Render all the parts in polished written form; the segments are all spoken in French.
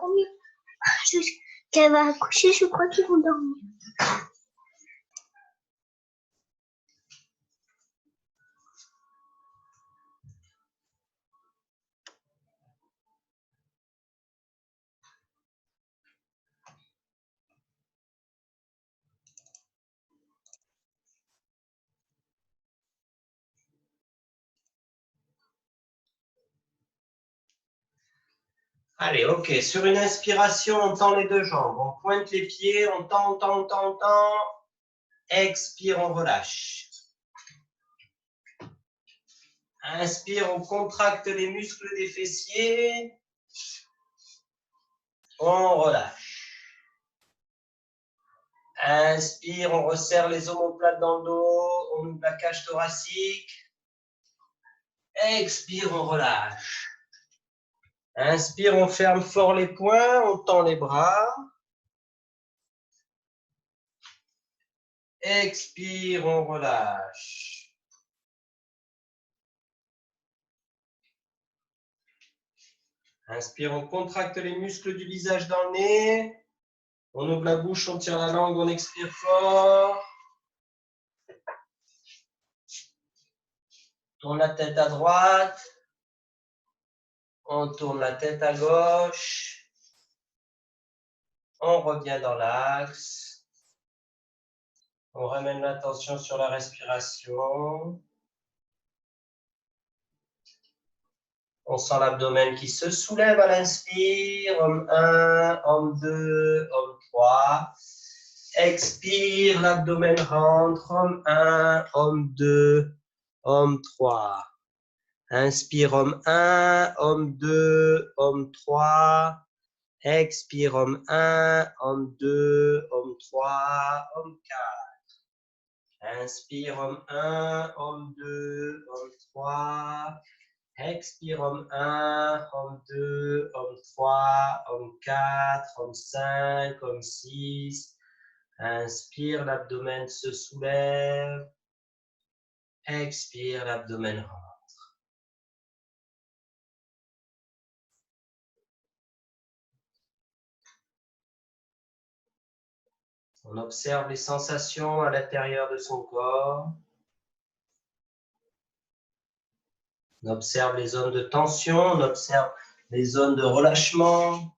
combien qu'elle va accoucher, je crois qu'ils vont dormir. Allez, ok. Sur une inspiration, on tend les deux jambes. On pointe les pieds, on tend, tend, tend, tend. Expire, on relâche. Inspire, on contracte les muscles des fessiers. On relâche. Inspire, on resserre les omoplates dans le dos. On ouvre la cage thoracique. Expire, on relâche. Inspire, on ferme fort les poings, on tend les bras. Expire, on relâche. Inspire, on contracte les muscles du visage dans le nez. On ouvre la bouche, on tire la langue, on expire fort. Tourne la tête à droite. On tourne la tête à gauche. On revient dans l'axe. On ramène l'attention sur la respiration. On sent l'abdomen qui se soulève à l'inspire. Homme 1, homme 2, homme 3. Expire, l'abdomen rentre. Homme 1, homme 2, homme 3. Inspire, homme 1, homme 2, homme 3. Expire, homme 1, homme 2, homme 3, homme 4. Inspire, homme 1, homme 2, homme 3. Expire, homme 1, homme 2, homme 3, homme 4, homme 5, homme 6. Inspire, l'abdomen se soulève. Expire, l'abdomen rentre. On observe les sensations à l'intérieur de son corps. On observe les zones de tension, on observe les zones de relâchement.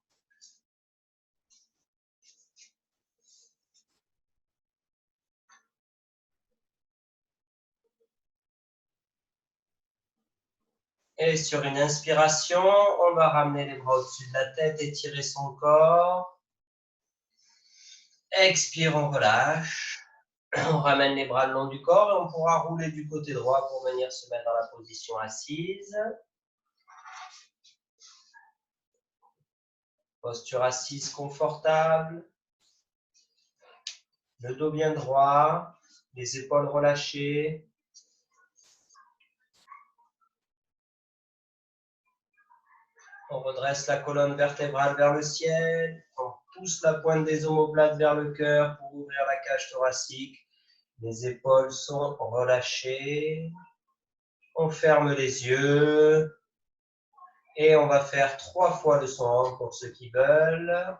Et sur une inspiration, on va ramener les bras au-dessus de la tête, étirer son corps. Expire, on relâche. On ramène les bras le long du corps et on pourra rouler du côté droit pour venir se mettre dans la position assise. Posture assise confortable. Le dos bien droit, les épaules relâchées. On redresse la colonne vertébrale vers le ciel. On pousse la pointe des omoplates vers le cœur pour ouvrir la cage thoracique. Les épaules sont relâchées. On ferme les yeux. Et on va faire 3 fois le son pour ceux qui veulent.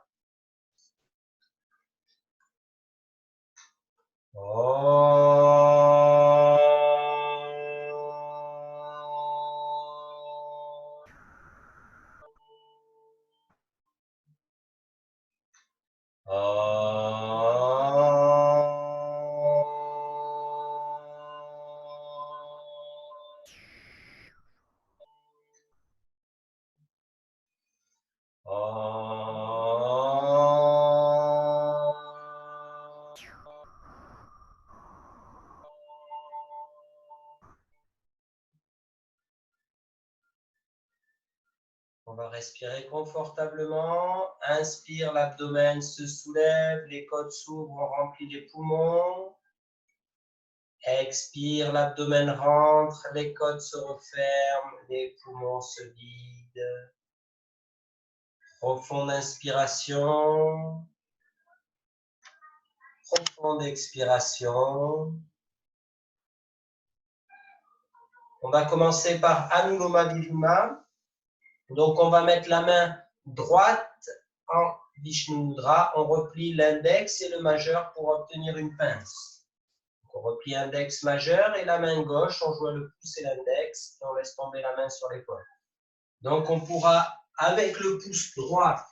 On va respirer confortablement. Inspire, l'abdomen se soulève, les côtes s'ouvrent, on remplit les poumons. Expire, l'abdomen rentre, les côtes se referment, les poumons se vident. Profonde inspiration. Profonde expiration. On va commencer par Anuloma Viloma. Donc, on va mettre la main droite en Vishnu Mudra, on replie l'index et le majeur pour obtenir une pince. Donc, on replie index majeur et la main gauche, on joue le pouce et l'index et on laisse tomber la main sur l'épaule. Donc, on pourra, avec le pouce droit,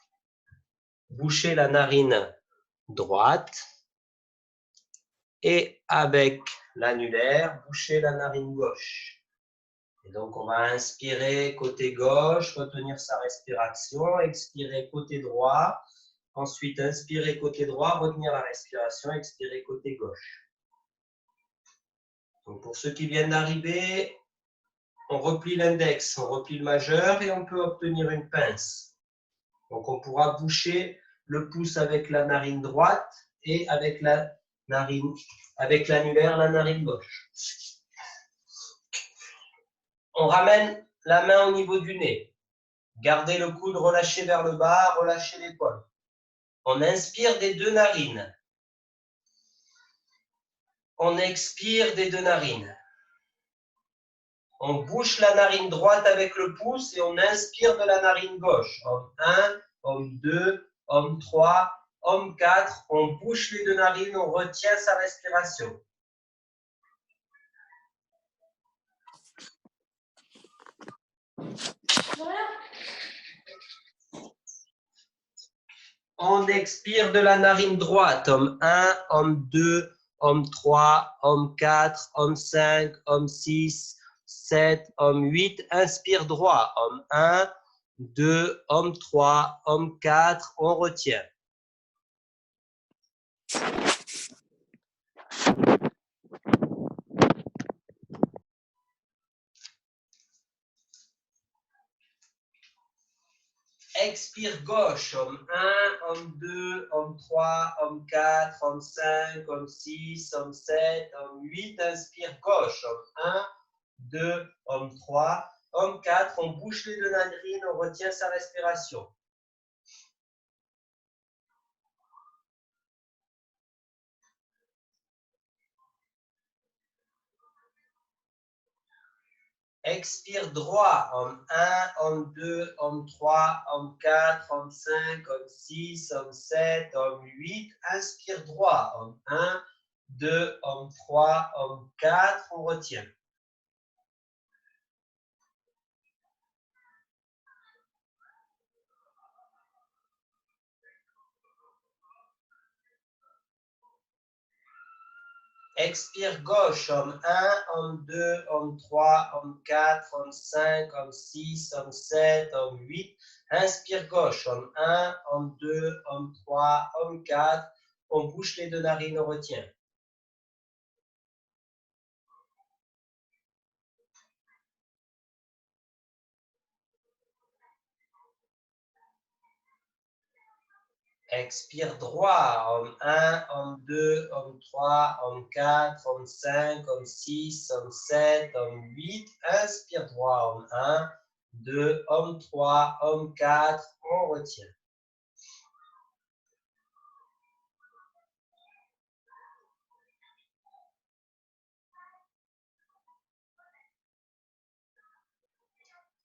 boucher la narine droite et avec l'annulaire, boucher la narine gauche. Et donc, on va inspirer côté gauche, retenir sa respiration, expirer côté droit, ensuite inspirer côté droit, retenir la respiration, expirer côté gauche. Donc, pour ceux qui viennent d'arriver, on replie l'index, on replie le majeur et on peut obtenir une pince. Donc, on pourra boucher le pouce avec la narine droite et avec la narine, avec l'annulaire, la narine gauche. On ramène la main au niveau du nez. Gardez le coude relâché vers le bas, relâchez l'épaule. On inspire des deux narines. On expire des deux narines. On bouche la narine droite avec le pouce et on inspire de la narine gauche. Homme 1, homme 2, homme 3, homme 4. On bouche les deux narines, on retient sa respiration. On expire de la narine droite. Homme 1, homme 2, homme 3, homme 4, homme 5, homme 6, 7, homme 8. Inspire droit. Homme 1, 2, homme 3, homme 4. On retient. Expire gauche, homme 1, homme 2, homme 3, homme 4, homme 5, homme 6, homme 7, homme 8. Inspire gauche, homme 1, 2, homme 3, homme 4. On bouche les deux narines, on retient sa respiration. Expire droit, homme 1, homme 2, homme 3, homme 4, homme 5, homme 6, homme 7, homme 8. Inspire droit, homme 1, 2, homme 3, homme 4. On retient. Expire gauche, homme 1, homme 2, homme 3, homme 4, homme 5, homme 6, homme 7, homme 8. Inspire gauche, homme 1, homme 2, homme 3, homme 4. On bouche les deux narines, on retient. Expire droit, homme 1, homme 2, homme 3, homme 4, homme 5, homme 6, homme 7, homme 8. Inspire droit, homme 1, 2, homme 3, homme 4. On retient.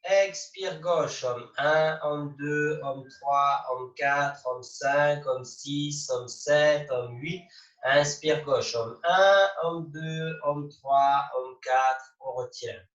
Expire gauche, homme 1, homme 2, homme 3, homme 4, homme 5, homme 6, homme 7, homme 8. Inspire gauche, homme 1, homme 2, homme 3, homme 4. On retient.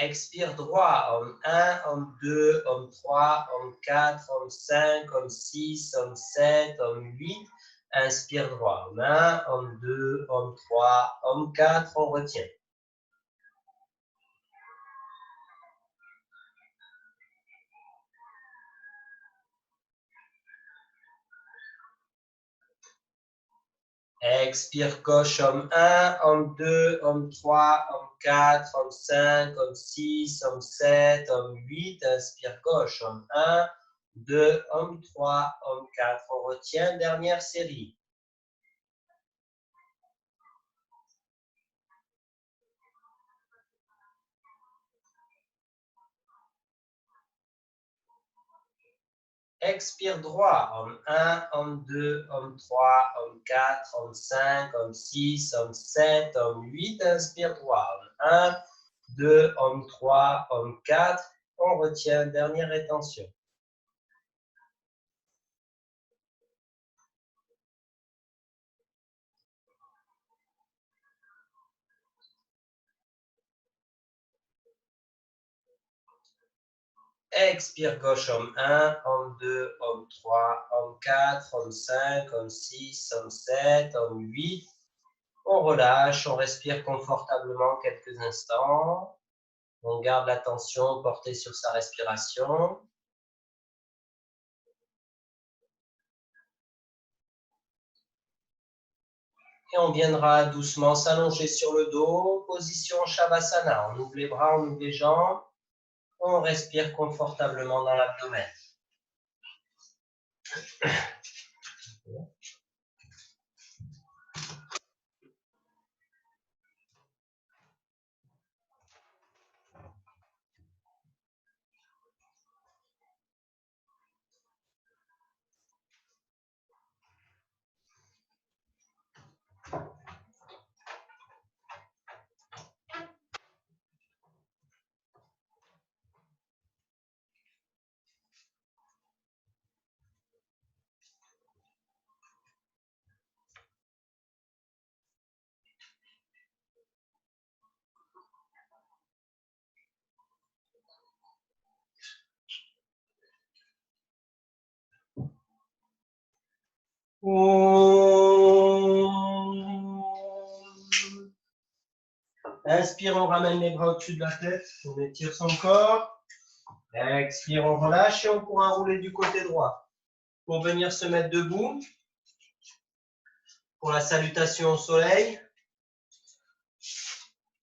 Expire droit, homme 1, homme 2, homme 3, homme 4, homme 5, homme 6, homme 7, homme 8. Inspire droit, homme 1, homme 2, homme 3, homme 4. On retient. Expire gauche, homme 1, homme 2, homme 3, homme 4, homme 5, homme 6, homme 7, homme 8. Inspire gauche, homme 1, 2, homme 3, homme 4. On retient, dernière série. Expire droit. Homme 1, homme 2, homme 3, homme 4, homme 5, homme 6, homme 7, homme 8. Inspire droit. Homme 1, 2, homme 3, homme 4. On retient. Dernière rétention. Expire gauche, homme 1, homme 2, homme 3, homme 4, homme 5, homme 6, homme 7, homme 8. On relâche, on respire confortablement quelques instants. On garde l'attention portée sur sa respiration. Et on viendra doucement s'allonger sur le dos, position Shavasana. On ouvre les bras, on ouvre les jambes. On respire confortablement dans l'abdomen. Inspire, on ramène les bras au-dessus de la tête, on étire son corps. Expire, on relâche et on pourra rouler du côté droit. Pour venir se mettre debout, pour la salutation au soleil.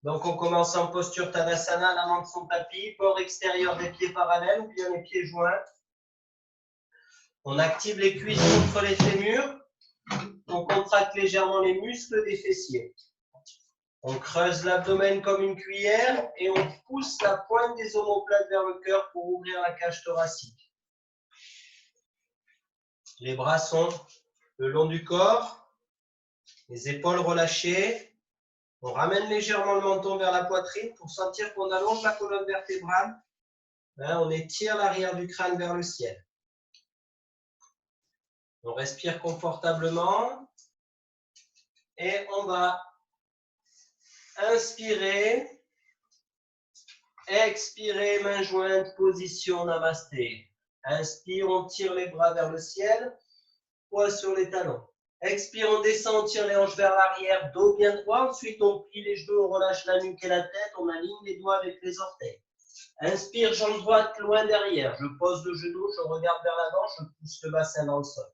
Donc on commence en posture Tadasana, la main de son tapis, port extérieur des pieds parallèles ou bien les pieds joints. On active les cuisses contre les fémurs. On contracte légèrement les muscles des fessiers. On creuse l'abdomen comme une cuillère et on pousse la pointe des omoplates vers le cœur pour ouvrir la cage thoracique. Les bras sont le long du corps, les épaules relâchées. On ramène légèrement le menton vers la poitrine pour sentir qu'on allonge la colonne vertébrale. On étire l'arrière du crâne vers le ciel. On respire confortablement et on va inspirer, expirer, main jointe, position Namasté. Inspire, on tire les bras vers le ciel, poids sur les talons. Expire, on descend, on tire les hanches vers l'arrière, dos bien droit. Ensuite, on plie les genoux, on relâche la nuque et la tête, on aligne les doigts avec les orteils. Inspire, jambe droite loin derrière. Je pose le genou, je regarde vers l'avant, je pousse le bassin dans le sol.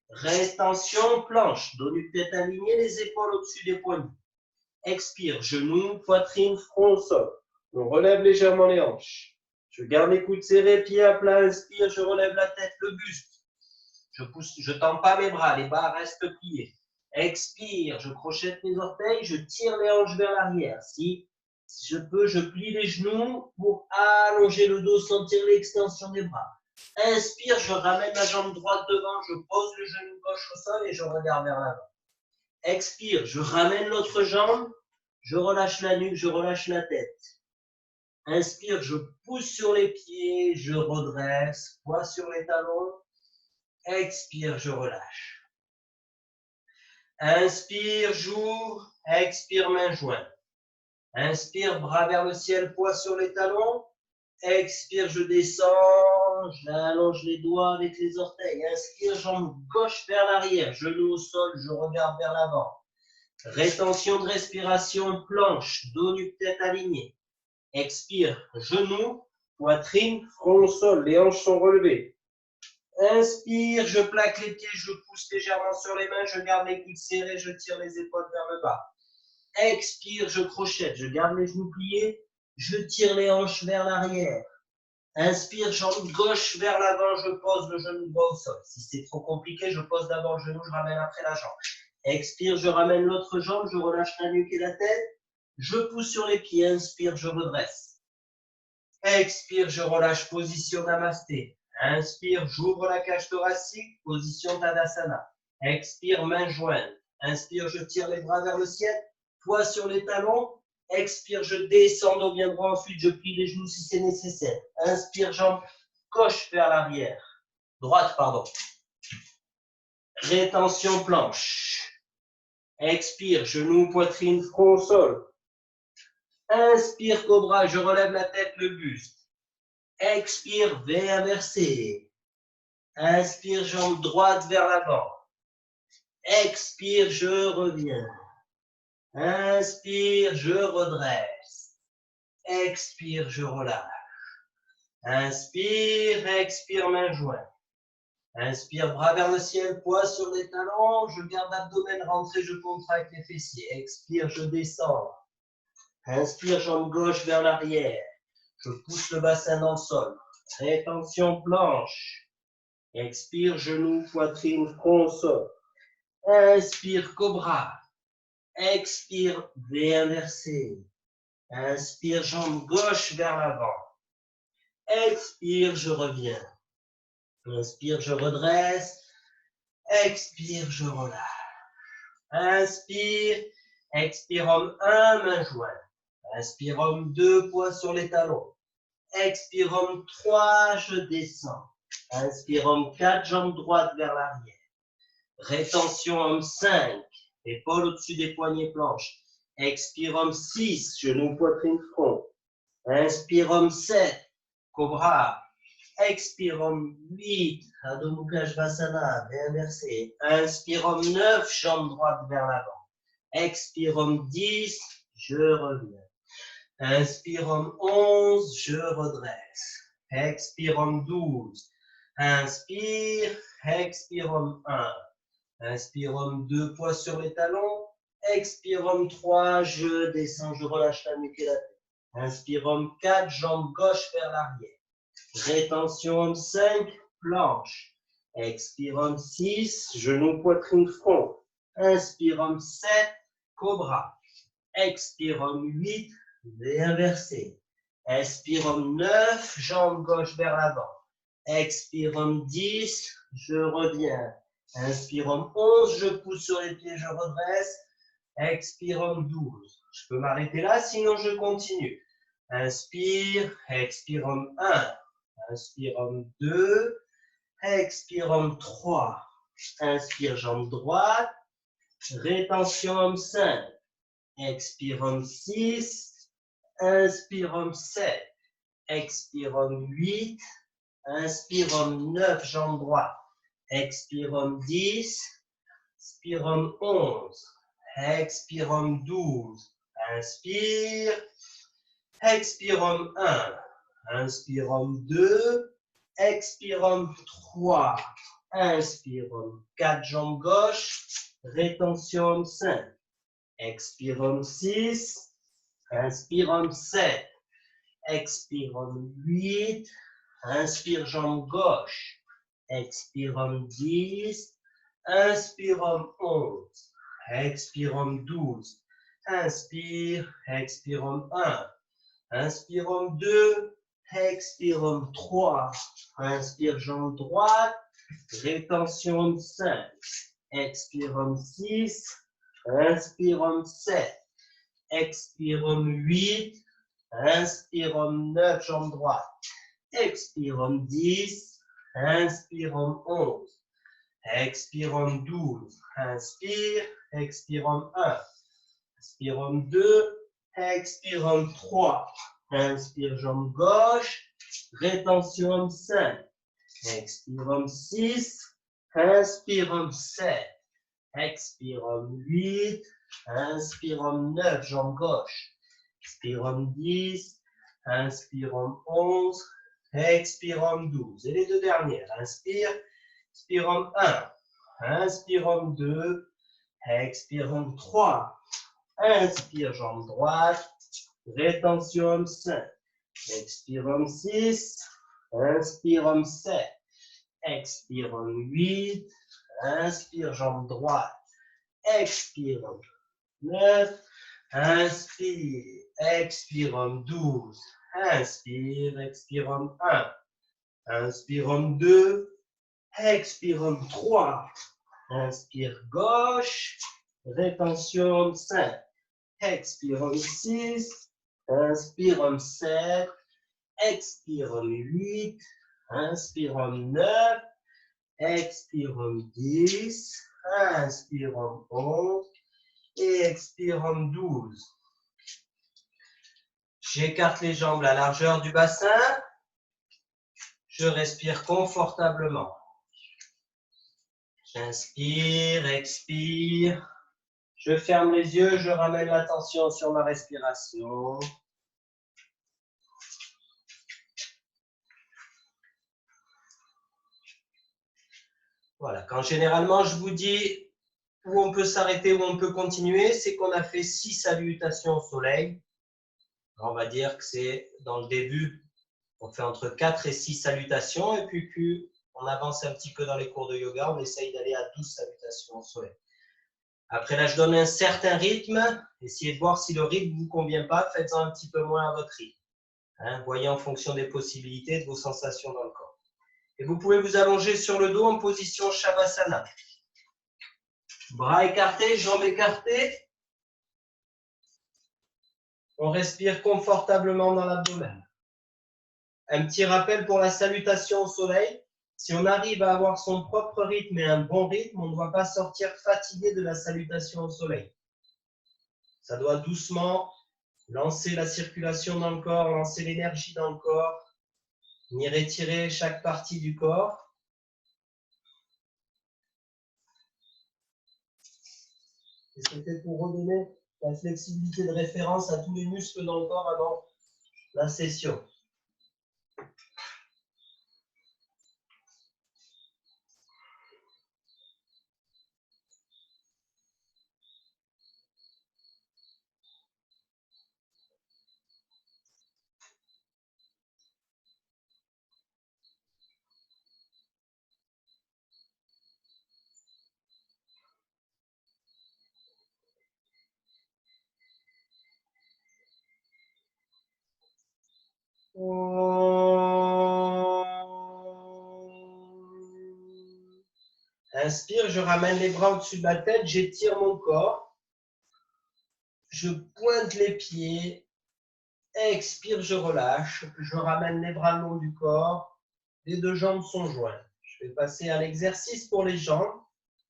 Rétention, planche, dos nu tête aligné, les épaules au-dessus des poignets. Expire, genoux, poitrine, front au sol. On relève légèrement les hanches. Je garde les coudes serrés, pieds à plat. Inspire, je relève la tête, le buste. Je tends pas mes bras, les bras restent pliés. Expire, je crochette mes orteils, je tire les hanches vers l'arrière. Si je peux, je plie les genoux pour allonger le dos, sentir l'extension des bras. Inspire, je ramène la jambe droite devant, je pose le genou gauche au sol et je regarde vers l'avant. Expire, je ramène l'autre jambe, je relâche la nuque, je relâche la tête. Inspire, je pousse sur les pieds, je redresse, poids sur les talons. Expire, je relâche. Inspire, j'ouvre. Expire, main jointe. Inspire, bras vers le ciel, poids sur les talons. Expire, je descends. J'allonge les doigts avec les orteils. Inspire, jambe gauche vers l'arrière. Genou au sol, je regarde vers l'avant. Rétention de respiration, planche, dos nu, tête alignée. Expire, genou, poitrine, front au sol. Les hanches sont relevées. Inspire, je plaque les pieds, je pousse légèrement sur les mains, je garde les coudes serrés, je tire les épaules vers le bas. Expire, je crochette, je garde les genoux pliés, je tire les hanches vers l'arrière. Inspire, jambe gauche vers l'avant, je pose le genou droit au sol. Si c'est trop compliqué, je pose d'abord le genou, je ramène après la jambe. Expire, je ramène l'autre jambe, je relâche la nuque et la tête. Je pousse sur les pieds, inspire, je redresse. Expire, je relâche, position Namasté. Inspire, j'ouvre la cage thoracique, position Tadasana. Expire, main jointe. Inspire, je tire les bras vers le ciel, poids sur les talons. Expire, je descends dos bien droit. Ensuite, je plie les genoux si c'est nécessaire. Inspire, jambe gauche vers l'arrière. Droite, pardon. Rétention planche. Expire, genou, poitrine, front au sol. Inspire, cobra, je relève la tête, le buste. Expire, V inversé. Inspire, jambe droite vers l'avant. Expire, je reviens. Inspire, je redresse. Expire, je relâche. Inspire, expire, main jointe. Inspire, bras vers le ciel, poids sur les talons. Je garde l'abdomen rentré, je contracte les fessiers. Expire, je descends. Inspire, jambe gauche vers l'arrière. Je pousse le bassin dans le sol. Rétention planche. Expire, genou, poitrine, front au sol. Inspire, cobra. Expire, V inversé. Inspire, jambe gauche vers l'avant. Expire, je reviens. Inspire, je redresse. Expire, je relâche. Inspire. Expire, homme 1, main jointe. Inspire, homme 2, poids sur les talons. Expire, homme 3, je descends. Inspire, homme 4, jambe droite vers l'arrière. Rétention, homme 5, épaule au-dessus des poignets planches. Expire, homme 6, genou, poitrine, front. Inspire, homme 7, cobra. Expire, homme 8, Adho Mukha Svanasana, inversé. Inspire, homme 9, jambe droite vers l'avant. Expire, homme 10, je reviens. Inspire, homme 11, je redresse. Expire, homme 12. Inspire, expire, homme 1. Inspire, homme 2, poids sur les talons. Expire, homme 3, je descends, je relâche la nuque et la tête. Inspire, homme 4, jambe gauche vers l'arrière. Rétention, homme 5, planche. Expire, homme 6, genou, poitrine, front. Inspire, homme 7, cobra. Expire, homme 8, V inversé. Expire, homme 9, jambe gauche vers l'avant. Expire, homme 10, je reviens. Inspire, homme 11, je pousse sur les pieds, je redresse. Expire, homme 12. Je peux m'arrêter là, sinon je continue. Inspire, expire, homme 1. Inspire, homme 2. Expire, homme 3. Inspire, jambe droite. Rétention, homme 5. Expire, homme 6. Inspire, homme 7. Expire, homme 8. Inspire, homme 9, jambe droite. Expire, homme 10. Inspire, homme 11. Expire, homme 12. Inspire. Expire, homme 1. Inspire, homme 2. Expire, homme 3. Inspire, homme 4, jambe gauche. Rétention, homme 5. Expire, homme 6. Inspire, homme 7. Expire, homme 8. Inspire, jambe gauche. Expire, homme 10. Inspire, homme 11. Expire, homme 12. Inspire, expire, homme 1. Inspire, homme 2. Expire, homme 3. Inspire, jambe droite. Rétention, homme 5. Expire, homme 6. Inspire, homme 7. Expire, homme 8. Inspire, homme 9, jambe droite. Expire, homme 10. Inspire, homme 11. Expire, homme 12. Inspire, expire, homme 1. Inspire, homme 2. Expire, homme 3. Inspire, jambe gauche. Rétention, homme 5. Expire, homme 6. Inspire, homme 7. Expire, homme 8. Inspire, homme 9, jambe gauche. Expire, homme 10. Inspire, homme 11. Expire, homme 12. Et les deux dernières. Inspire. Expire, homme 1. Inspire, homme 2. Expire, homme 3. Inspire, jambe droite. Rétention, homme 5. Expire, homme 6. Inspire, homme 7. Expire, homme 8. Inspire, jambe droite. Expire, homme 9. Inspire. Expire, homme 12. Inspire, expire, homme 1. Inspire homme 2. Expire homme 3. Inspire gauche. Rétention homme 5. Expire homme 6. Inspire homme 7. Expire homme 8. Inspire homme 9. Expire homme 10. Inspire homme 11. Et expire homme 12. J'écarte les jambes à la largeur du bassin. Je respire confortablement. J'inspire, expire. Je ferme les yeux, je ramène l'attention sur ma respiration. Voilà, quand généralement je vous dis où on peut s'arrêter, où on peut continuer, c'est qu'on a fait 6 salutations au soleil. On va dire que c'est dans le début, on fait entre 4 et 6 salutations, et puis plus on avance un petit peu dans les cours de yoga, on essaye d'aller à 12 salutations au soleil. Après là, je donne un certain rythme. Essayez de voir si le rythme ne vous convient pas. Faites-en un petit peu moins à votre rythme. Voyez en fonction des possibilités, de vos sensations dans le corps. Et vous pouvez vous allonger sur le dos en position Shavasana. Bras écartés, jambes écartées. On respire confortablement dans l'abdomen. Un petit rappel pour la salutation au soleil. Si on arrive à avoir son propre rythme et un bon rythme, on ne doit pas sortir fatigué de la salutation au soleil. Ça doit doucement lancer la circulation dans le corps, lancer l'énergie dans le corps, ni retirer chaque partie du corps. Et c'était pour redonner la flexibilité de référence à tous les muscles dans le corps avant la session. Inspire, je ramène les bras au-dessus de la tête, j'étire mon corps. Je pointe les pieds. Expire, je relâche. Je ramène les bras le long du corps. Les deux jambes sont jointes. Je vais passer à l'exercice pour les jambes.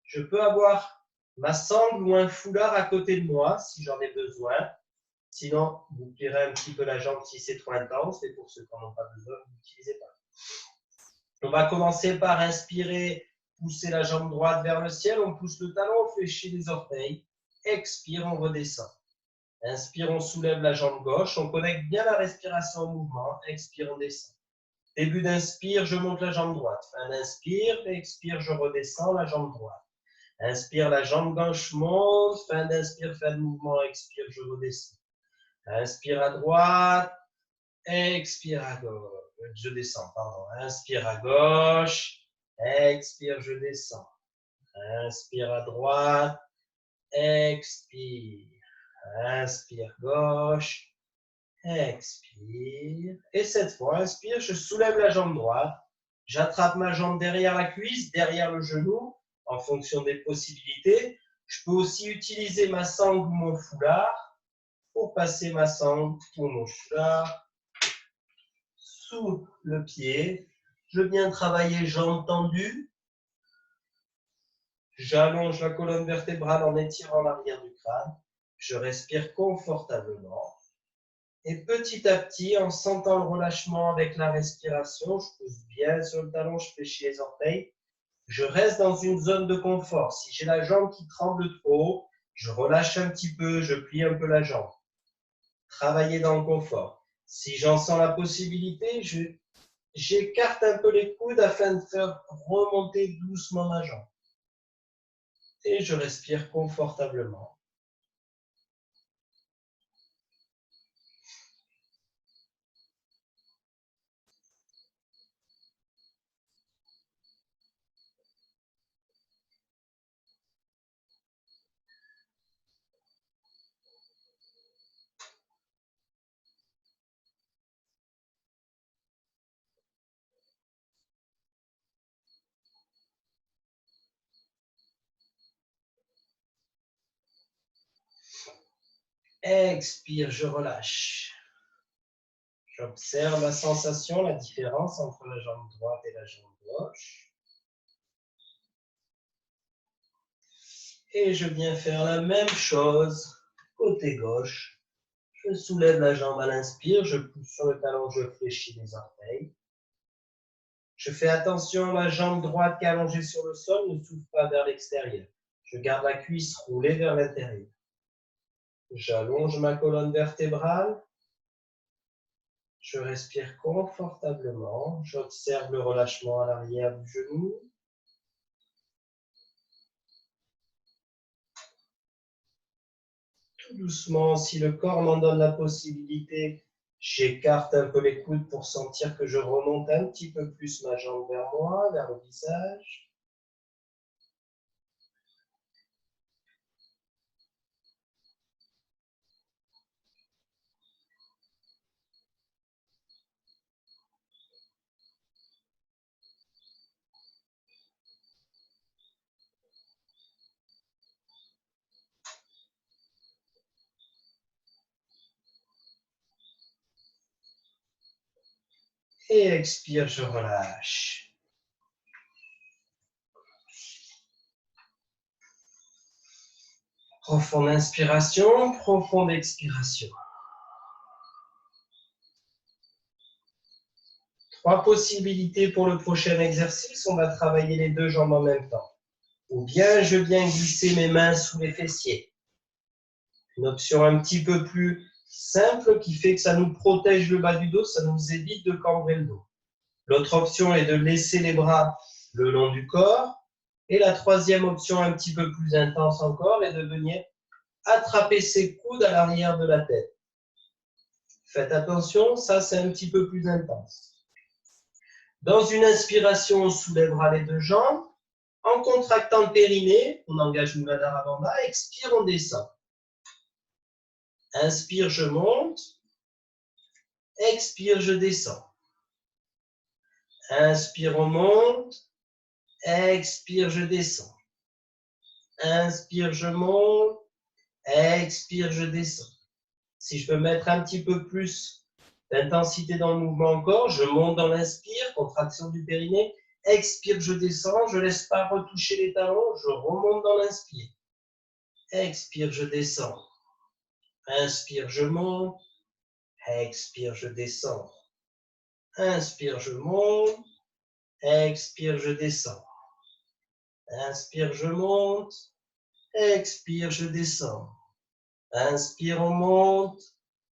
Je peux avoir ma sangle ou un foulard à côté de moi si j'en ai besoin. Sinon, vous plierez un petit peu la jambe si c'est trop intense. Et pour ceux qui n'en ont pas besoin, vous n'utilisez pas. On va commencer par inspirer, pousser la jambe droite vers le ciel. On pousse le talon, on fléchit les orteils. Expire, on redescend. Inspire, on soulève la jambe gauche. On connecte bien la respiration au mouvement. Expire, on descend. Début d'inspire, je monte la jambe droite. Fin d'inspire, expire, je redescends la jambe droite. Inspire, la jambe gauche monte. Fin d'inspire, fin de mouvement, expire, je redescends. Inspire à droite. Expire à gauche. Je descends, pardon. Inspire à gauche. Expire, je descends. Inspire à droite. Expire. Inspire gauche. Expire. Et cette fois, inspire, je soulève la jambe droite. J'attrape ma jambe derrière la cuisse, derrière le genou, en fonction des possibilités. Je peux aussi utiliser ma sangle ou mon foulard pour passer ma sangle ou mon foulard sous le pied. Je viens travailler jambes tendues. J'allonge la colonne vertébrale en étirant l'arrière du crâne. Je respire confortablement. Et petit à petit, en sentant le relâchement avec la respiration, je pousse bien sur le talon, je fléchis les orteils. Je reste dans une zone de confort. Si j'ai la jambe qui tremble trop, je relâche un petit peu, je plie un peu la jambe. Travailler dans le confort. Si j'en sens la possibilité, j'écarte un peu les coudes afin de faire remonter doucement ma jambe. Et je respire confortablement. Expire, je relâche. J'observe la sensation, la différence entre la jambe droite et la jambe gauche. Et je viens faire la même chose côté gauche. Je soulève la jambe à l'inspire, je pousse sur le talon, je fléchis les orteils. Je fais attention, ma jambe droite qui est allongée sur le sol ne s'ouvre pas vers l'extérieur. Je garde la cuisse roulée vers l'intérieur. J'allonge ma colonne vertébrale. Je respire confortablement. J'observe le relâchement à l'arrière du genou. Tout doucement, si le corps m'en donne la possibilité, j'écarte un peu les coudes pour sentir que je remonte un petit peu plus ma jambe vers moi, vers le visage. Et expire, je relâche. Profonde inspiration, profonde expiration. 3 possibilités pour le prochain exercice. On va travailler les 2 jambes en même temps. Ou bien je viens glisser mes mains sous les fessiers. Une option un petit peu plus simple qui fait que ça nous protège le bas du dos, ça nous évite de cambrer le dos. L'autre option est de laisser les bras le long du corps. Et la troisième option, un petit peu plus intense encore, est de venir attraper ses coudes à l'arrière de la tête. Faites attention, ça c'est un petit peu plus intense. Dans une inspiration, on soulèvera les 2 jambes. En contractant le périnée, on engage Muladhara Bandha. Expire, on descend. Inspire, je monte. Expire, je descends. Inspire, on monte. Expire, je descends. Inspire, je monte. Expire, je descends. Si je peux mettre un petit peu plus d'intensité dans le mouvement encore, je monte dans l'inspire, contraction du périnée. Expire, je descends. Je ne laisse pas retoucher les talons. Je remonte dans l'inspire. Expire, je descends. Inspire, je monte. Expire, je descends. Inspire, je monte. Expire, je descends. Inspire, je monte. Expire, je descends. Inspire, on monte.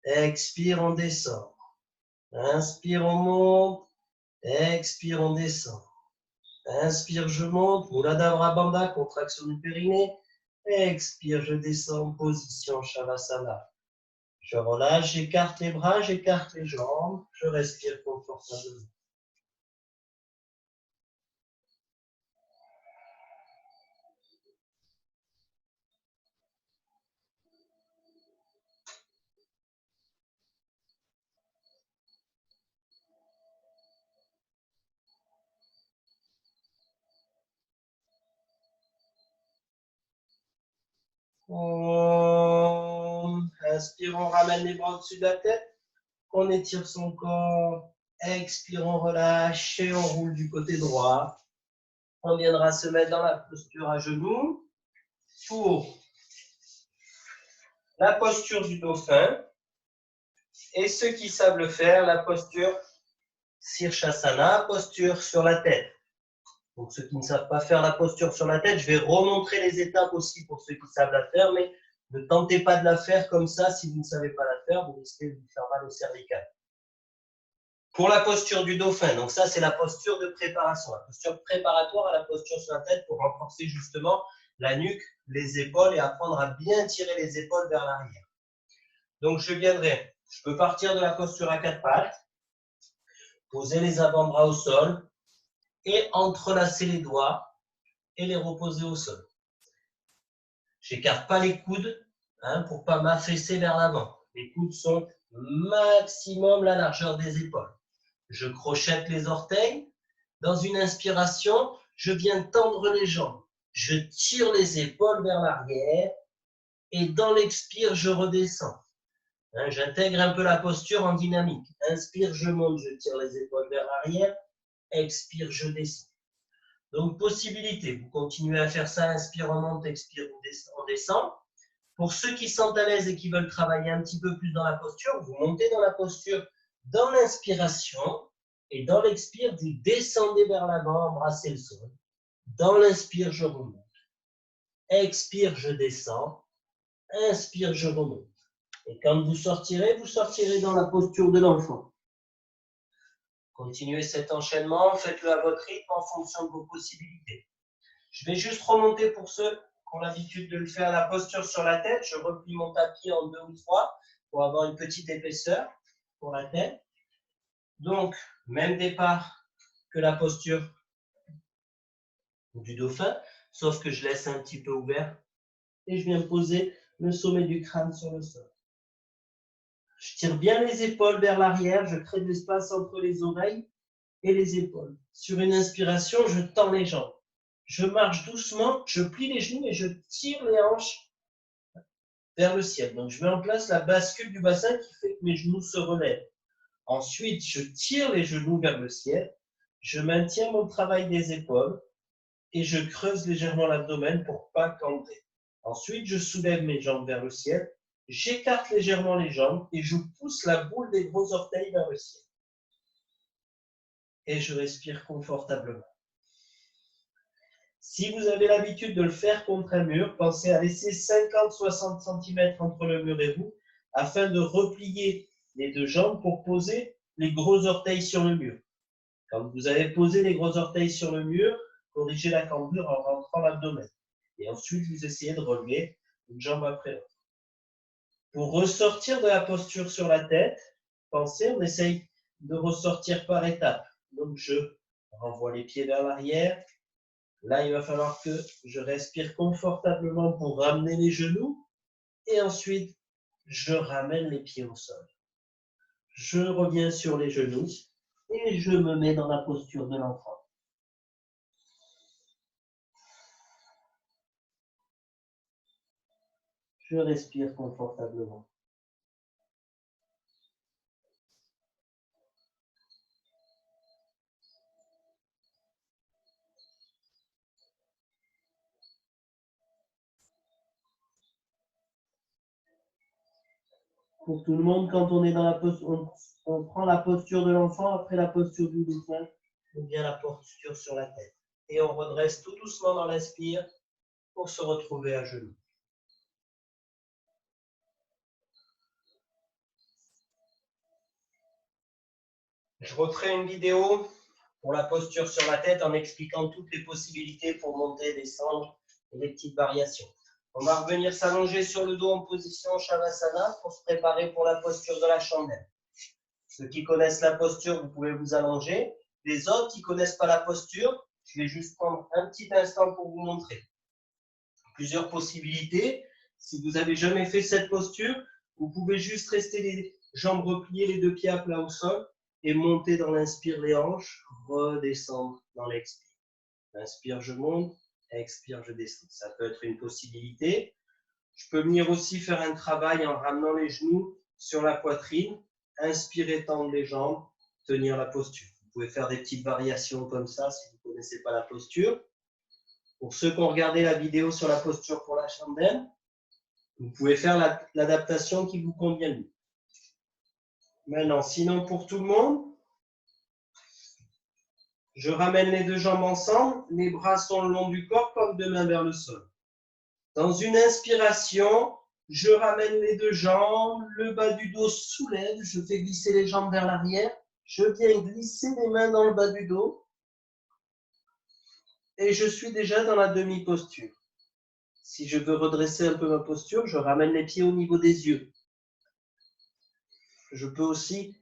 Expire, on descend. Inspire, on monte. Expire, on descend. Inspire, je monte. Muladhara Bandha, contraction du périnée. Expire, je descends. Position Shavasana. Je relâche, j'écarte les bras, j'écarte les jambes. Je respire confortablement. Inspire, on ramène les bras au-dessus de la tête. On étire son corps. Expire, on relâche et on roule du côté droit. On viendra se mettre dans la posture à genoux pour la posture du dauphin. Et ceux qui savent le faire, la posture Sirsasana, posture sur la tête. Donc ceux qui ne savent pas faire la posture sur la tête, je vais remontrer les étapes aussi pour ceux qui savent la faire, mais ne tentez pas de la faire comme ça. Si vous ne savez pas la faire, vous risquez de vous faire mal au cervical. Pour la posture du dauphin, donc ça c'est la posture de préparation, la posture préparatoire à la posture sur la tête pour renforcer justement la nuque, les épaules et apprendre à bien tirer les épaules vers l'arrière. Donc je peux partir de la posture à 4 pattes, poser les avant-bras au sol et entrelacer les doigts et les reposer au sol. J'écarte pas les coudes pour ne pas m'affaisser vers l'avant. Les coudes sont maximum la largeur des épaules. Je crochette les orteils. Dans une inspiration, je viens tendre les jambes. Je tire les épaules vers l'arrière Et dans l'expire, je redescends. Hein, j'intègre un peu la posture en dynamique. Inspire, je monte, je tire les épaules vers l'arrière. Expire, je descends. Donc, possibilité, vous continuez à faire ça, inspire, on monte, expire, on descend. Pour ceux qui sont à l'aise et qui veulent travailler un petit peu plus dans la posture, vous montez dans la posture dans l'inspiration et dans l'expire, vous descendez vers l'avant, embrassez le sol. Dans l'inspire, je remonte. Expire, je descends. Inspire, je remonte. Et quand vous sortirez dans la posture de l'enfant. Continuez cet enchaînement, faites-le à votre rythme en fonction de vos possibilités. Je vais juste remonter pour ceux qui ont l'habitude de le faire, la posture sur la tête. Je replie mon tapis en 2 ou 3 pour avoir une petite épaisseur pour la tête. Donc, même départ que la posture du dauphin, sauf que je laisse un petit peu ouvert et je viens poser le sommet du crâne sur le sol. Je tire bien les épaules vers l'arrière, je crée de l'espace entre les oreilles et les épaules. Sur une inspiration, je tends les jambes. Je marche doucement, je plie les genoux et je tire les hanches vers le ciel. Donc, je mets en place la bascule du bassin qui fait que mes genoux se relèvent. Ensuite, je tire les genoux vers le ciel. Je maintiens mon travail des épaules et je creuse légèrement l'abdomen pour ne pas cambrer. Ensuite, je soulève mes jambes vers le ciel. J'écarte légèrement les jambes et je pousse la boule des gros orteils vers le ciel. Et je respire confortablement. Si vous avez l'habitude de le faire contre un mur, pensez à laisser 50-60 cm entre le mur et vous afin de replier les deux jambes pour poser les gros orteils sur le mur. Quand vous avez posé les gros orteils sur le mur, corrigez la cambrure en rentrant l'abdomen. Et ensuite, vous essayez de relever une jambe après l'autre. Pour ressortir de la posture sur la tête, pensez, on essaye de ressortir par étapes. Donc, je renvoie les pieds vers l'arrière. Là, il va falloir que je respire confortablement pour ramener les genoux. Et ensuite, je ramène les pieds au sol. Je reviens sur les genoux et je me mets dans la posture de l'enfant. Je respire confortablement. Pour tout le monde, quand on est dans la posture, on prend la posture de l'enfant après la posture du dauphin, ou bien la posture sur la tête. Et on redresse tout doucement dans l'inspire pour se retrouver à genoux. Je referai une vidéo pour la posture sur la tête en expliquant toutes les possibilités pour monter, descendre et les petites variations. On va revenir s'allonger sur le dos en position Shavasana pour se préparer pour la posture de la chandelle. Ceux qui connaissent la posture, vous pouvez vous allonger. Les autres qui ne connaissent pas la posture, je vais juste prendre un petit instant pour vous montrer. Plusieurs possibilités. Si vous n'avez jamais fait cette posture, vous pouvez juste rester les jambes repliées, les deux pieds à plat au sol et monter dans l'inspire les hanches, redescendre dans l'expire. Inspire, je monte, expire, je descends. Ça peut être une possibilité. Je peux venir aussi faire un travail en ramenant les genoux sur la poitrine, inspirer, tendre les jambes, tenir la posture. Vous pouvez faire des petites variations comme ça si vous ne connaissez pas la posture. Pour ceux qui ont regardé la vidéo sur la posture pour la chandelle, vous pouvez faire l'adaptation qui vous convient mieux. Maintenant, sinon pour tout le monde, je ramène les deux jambes ensemble, les bras sont le long du corps, paume de main vers le sol. Dans une inspiration, je ramène les deux jambes, le bas du dos soulève, je fais glisser les jambes vers l'arrière, je viens glisser les mains dans le bas du dos et je suis déjà dans la demi-posture. Si je veux redresser un peu ma posture, je ramène les pieds au niveau des yeux. Je peux aussi,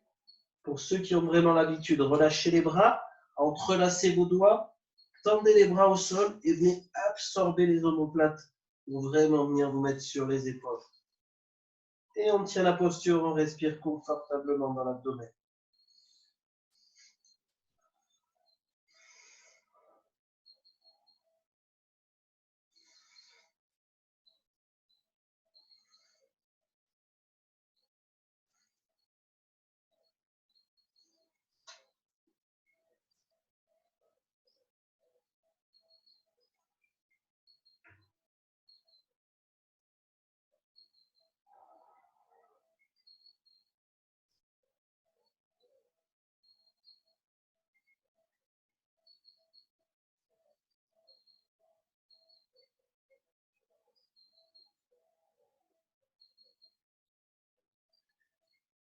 pour ceux qui ont vraiment l'habitude, relâcher les bras, entrelacer vos doigts, tendez les bras au sol et venez absorber les omoplates pour vraiment venir vous mettre sur les épaules. Et on tient la posture, on respire confortablement dans l'abdomen.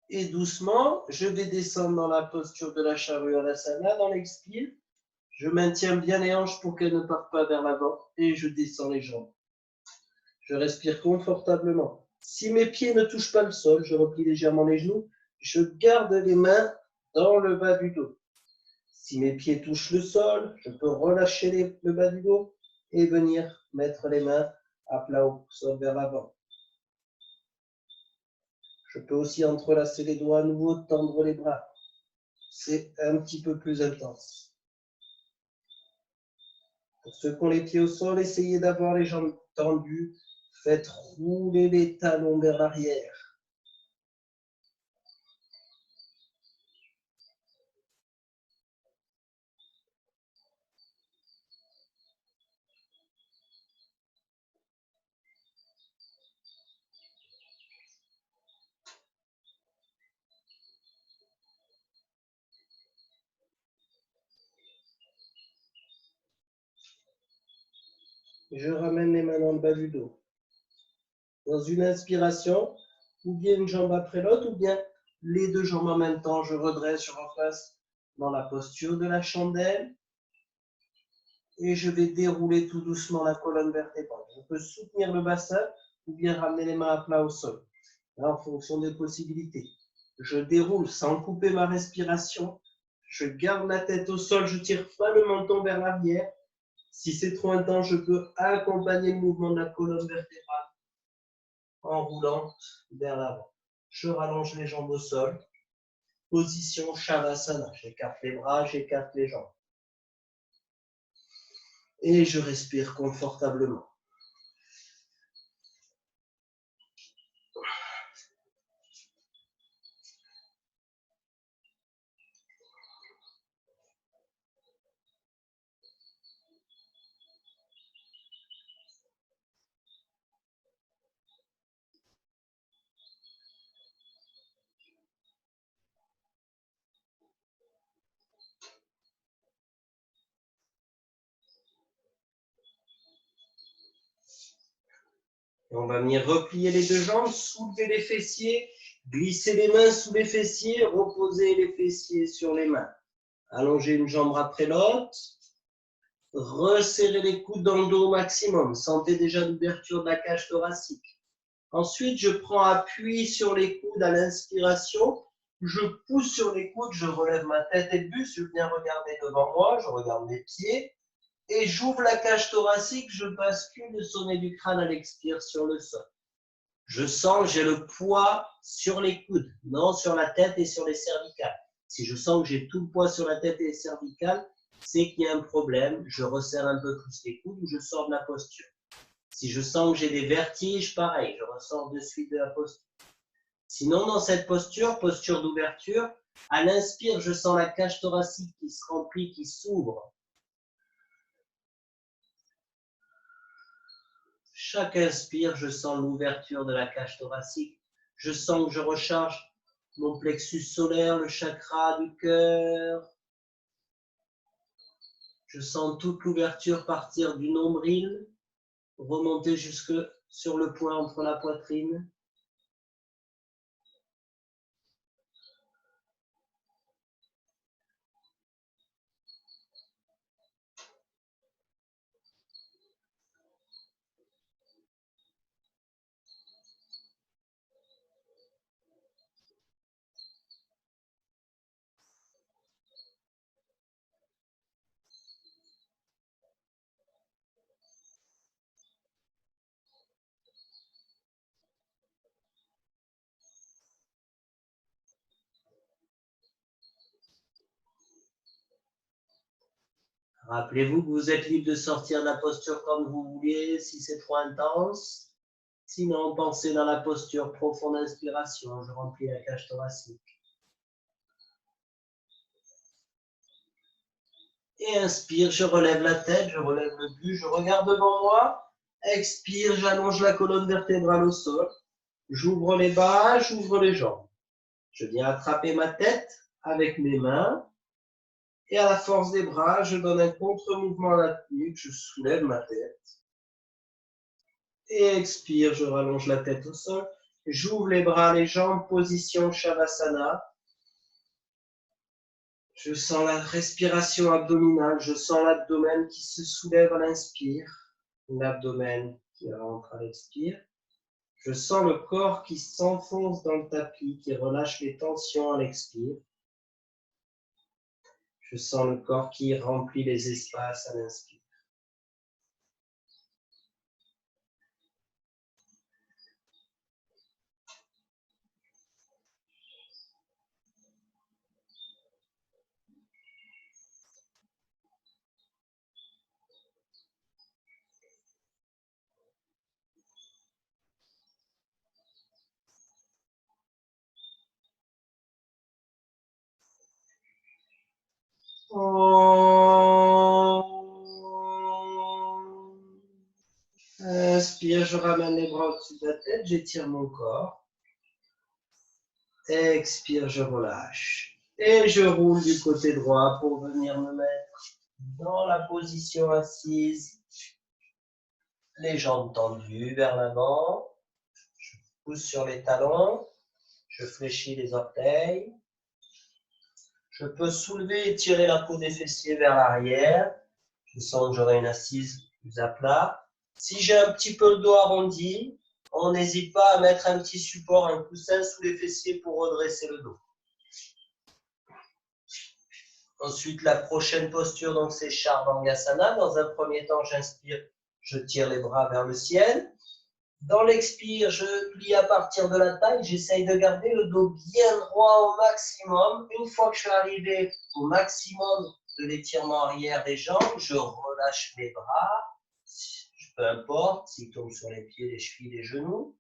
Et doucement, je vais descendre dans la posture de la Chaturasana, dans l'expire. Je maintiens bien les hanches pour qu'elles ne partent pas vers l'avant et je descends les jambes. Je respire confortablement. Si mes pieds ne touchent pas le sol, je replie légèrement les genoux. Je garde les mains dans le bas du dos. Si mes pieds touchent le sol, je peux relâcher le bas du dos et venir mettre les mains à plat au sol vers l'avant. Je peux aussi entrelacer les doigts à nouveau, tendre les bras. C'est un petit peu plus intense. Pour ceux qui ont les pieds au sol, essayez d'avoir les jambes tendues. Faites rouler les talons vers l'arrière. Je ramène les mains dans le bas du dos. Dans une inspiration, ou bien une jambe après l'autre, ou bien les deux jambes en même temps. Je redresse, je repasse dans la posture de la chandelle. Et je vais dérouler tout doucement la colonne vertébrale. Je peux soutenir le bassin ou bien ramener les mains à plat au sol. Là, en fonction des possibilités. Je déroule sans couper ma respiration. Je garde la tête au sol, je tire pas le menton vers l'arrière. Si c'est trop intense, je peux accompagner le mouvement de la colonne vertébrale en roulant vers l'avant. Je rallonge les jambes au sol. Position Shavasana. J'écarte les bras, j'écarte les jambes. Et je respire confortablement. Et on va venir replier les deux jambes, soulever les fessiers, glisser les mains sous les fessiers, reposer les fessiers sur les mains. Allonger une jambe après l'autre. Resserrer les coudes dans le dos au maximum. Sentez déjà l'ouverture de la cage thoracique. Ensuite, je prends appui sur les coudes à l'inspiration. Je pousse sur les coudes, je relève ma tête et le buste. Je viens regarder devant moi, je regarde mes pieds. Et j'ouvre la cage thoracique, je bascule le sommet du crâne à l'expire sur le sol. Je sens que j'ai le poids sur les coudes, non sur la tête et sur les cervicales. Si je sens que j'ai tout le poids sur la tête et les cervicales, c'est qu'il y a un problème. Je resserre un peu plus les coudes ou je sors de la posture. Si je sens que j'ai des vertiges, pareil, je ressors de suite de la posture. Sinon, dans cette posture, posture d'ouverture, à l'inspire, je sens la cage thoracique qui se remplit, qui s'ouvre. Chaque inspire, je sens l'ouverture de la cage thoracique. Je sens que je recharge mon plexus solaire, le chakra du cœur. Je sens toute l'ouverture partir du nombril, remonter jusque sur le point entre la poitrine. Rappelez-vous que vous êtes libre de sortir de la posture comme vous voulez, si c'est trop intense. Sinon, pensez dans la posture profonde inspiration. Je remplis la cage thoracique. Et inspire, je relève la tête, je relève le buste, je regarde devant moi. Expire, j'allonge la colonne vertébrale au sol. J'ouvre les bras, j'ouvre les jambes. Je viens attraper ma tête avec mes mains. Et à la force des bras, je donne un contre-mouvement à la nuque, je soulève ma tête. Et expire, je rallonge la tête au sol. J'ouvre les bras, les jambes, position Shavasana. Je sens la respiration abdominale, je sens l'abdomen qui se soulève à l'inspire, l'abdomen qui rentre à l'expire. Je sens le corps qui s'enfonce dans le tapis, qui relâche les tensions à l'expire. Je sens le corps qui remplit les espaces à l'inspire. Inspire, je ramène les bras au-dessus de la tête, j'étire mon corps. Expire, je relâche. Et je roule du côté droit pour venir me mettre dans la position assise. Les jambes tendues vers l'avant. Je pousse sur les talons. Je fléchis les orteils. Je peux soulever et tirer la peau des fessiers vers l'arrière. Je sens que j'aurai une assise plus à plat. Si j'ai un petit peu le dos arrondi, on n'hésite pas à mettre un petit support, un coussin sous les fessiers pour redresser le dos. Ensuite, la prochaine posture, donc c'est Chardamgasana. Dans un premier temps, j'inspire, je tire les bras vers le ciel. Dans l'expire, je plie à partir de la taille. J'essaye de garder le dos bien droit au maximum. Une fois que je suis arrivé au maximum de l'étirement arrière des jambes, je relâche mes bras. Peu importe s'ils tombent sur les pieds, les chevilles, les genoux.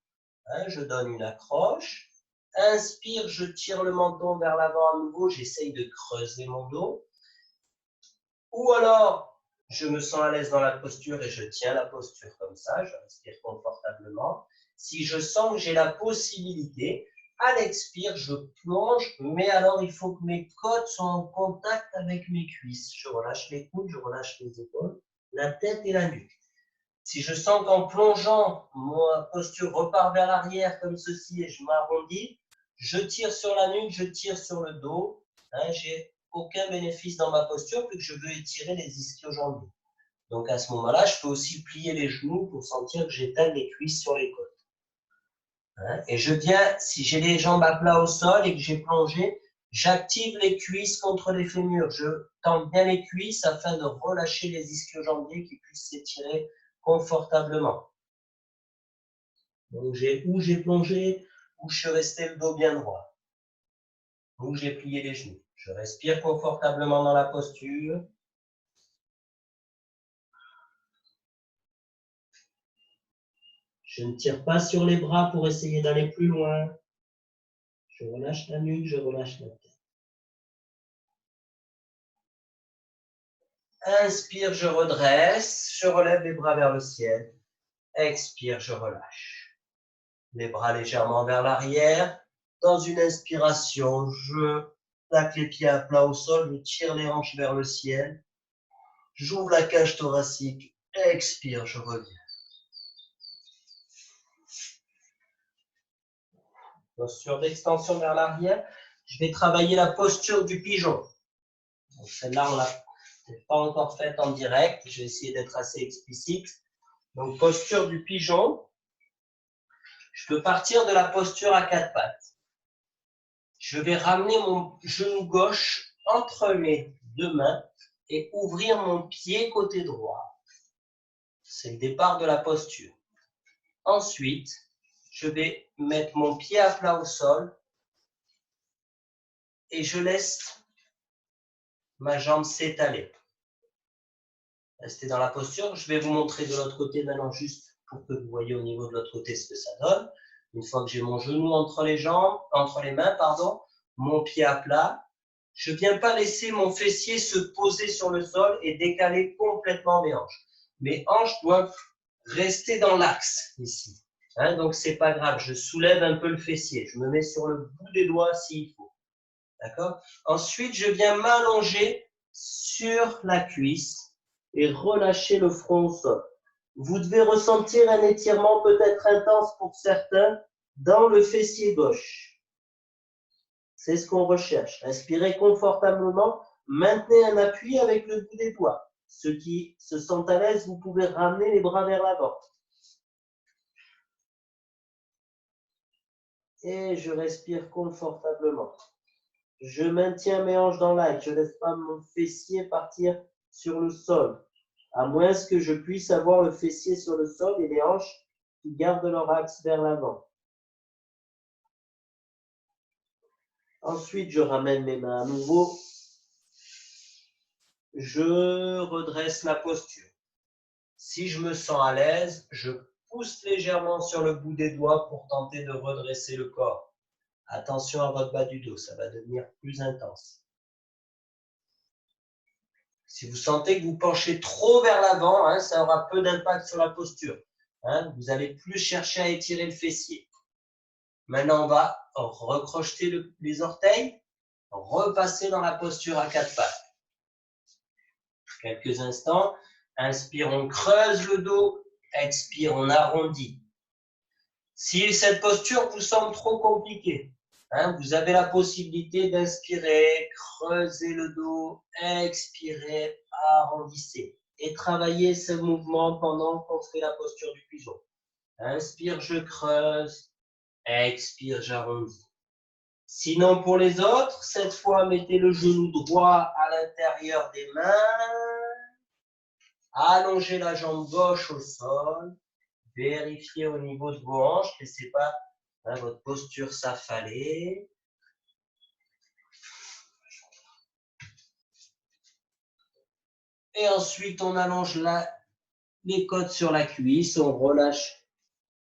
Je donne une accroche. Inspire, je tire le menton vers l'avant à nouveau. J'essaye de creuser mon dos. Ou alors, je me sens à l'aise dans la posture et je tiens la posture comme ça. Je respire confortablement. Si je sens que j'ai la possibilité, à l'expire, je plonge. Mais alors, il faut que mes côtes soient en contact avec mes cuisses. Je relâche les coudes, je relâche les épaules, la tête et la nuque. Si je sens qu'en plongeant, ma posture repart vers l'arrière comme ceci et je m'arrondis, je tire sur la nuque, je tire sur le dos. J'ai aucun bénéfice dans ma posture puisque je veux étirer les ischio-jambiers. Donc à ce moment-là, je peux aussi plier les genoux pour sentir que j'étale les cuisses sur les côtes. Et je viens, si j'ai les jambes à plat au sol et que j'ai plongé, j'active les cuisses contre les fémurs. Je tends bien les cuisses afin de relâcher les ischio-jambiers qui puissent s'étirer confortablement. Donc où j'ai plongé, où je suis resté le dos bien droit, où j'ai plié les genoux. Je respire confortablement dans la posture. Je ne tire pas sur les bras pour essayer d'aller plus loin. Je relâche la nuque, je relâche la tête. Inspire, je redresse, je relève les bras vers le ciel. Expire, je relâche. Les bras légèrement vers l'arrière. Dans une inspiration, je plaque les pieds à plat au sol, je tire les hanches vers le ciel. J'ouvre la cage thoracique. Expire, je reviens. Posture d'extension vers l'arrière. Je vais travailler la posture du pigeon. Celle-là, on ne l'a pas encore faite en direct. Je vais essayer d'être assez explicite. Donc, posture du pigeon. Je peux partir de la posture à quatre pattes. Je vais ramener mon genou gauche entre mes deux mains et ouvrir mon pied côté droit. C'est le départ de la posture. Ensuite, je vais mettre mon pied à plat au sol et je laisse ma jambe s'étaler. Restez dans la posture. Je vais vous montrer de l'autre côté maintenant juste pour que vous voyez au niveau de l'autre côté ce que ça donne. Une fois que j'ai mon genou entre les mains, mon pied à plat, je ne viens pas laisser mon fessier se poser sur le sol et décaler complètement mes hanches. Mes hanches doivent rester dans l'axe ici. Donc, ce n'est pas grave. Je soulève un peu le fessier. Je me mets sur le bout des doigts s'il faut. D'accord? Ensuite, je viens m'allonger sur la cuisse et relâcher le front au sol. Vous devez ressentir un étirement peut-être intense pour certains dans le fessier gauche. C'est ce qu'on recherche. Inspirez confortablement. Maintenez un appui avec le bout des doigts. Ceux qui se sentent à l'aise, vous pouvez ramener les bras vers l'avant. Et je respire confortablement. Je maintiens mes hanches dans l'axe. Je ne laisse pas mon fessier partir sur le sol. À moins que je puisse avoir le fessier sur le sol et les hanches qui gardent leur axe vers l'avant. Ensuite, je ramène mes mains à nouveau. Je redresse la posture. Si je me sens à l'aise, je pousse légèrement sur le bout des doigts pour tenter de redresser le corps. Attention à votre bas du dos, ça va devenir plus intense. Si vous sentez que vous penchez trop vers l'avant, ça aura peu d'impact sur la posture. Vous allez plus chercher à étirer le fessier. Maintenant, on va recrocheter les orteils, repasser dans la posture à quatre pattes. Quelques instants. Inspire, on creuse le dos. Expire, on arrondit. Si cette posture vous semble trop compliquée, vous avez la possibilité d'inspirer, creuser le dos, expirer, arrondissez. Et travailler ce mouvement pendant qu'on fait la posture du pigeon. Inspire, je creuse. Expire, j'arrondis. Sinon, pour les autres, cette fois, mettez le genou droit à l'intérieur des mains. Allongez la jambe gauche au sol. Vérifiez au niveau de vos hanches. Ne laissez pas votre posture s'affaler. Et ensuite, on allonge les côtes sur la cuisse. On relâche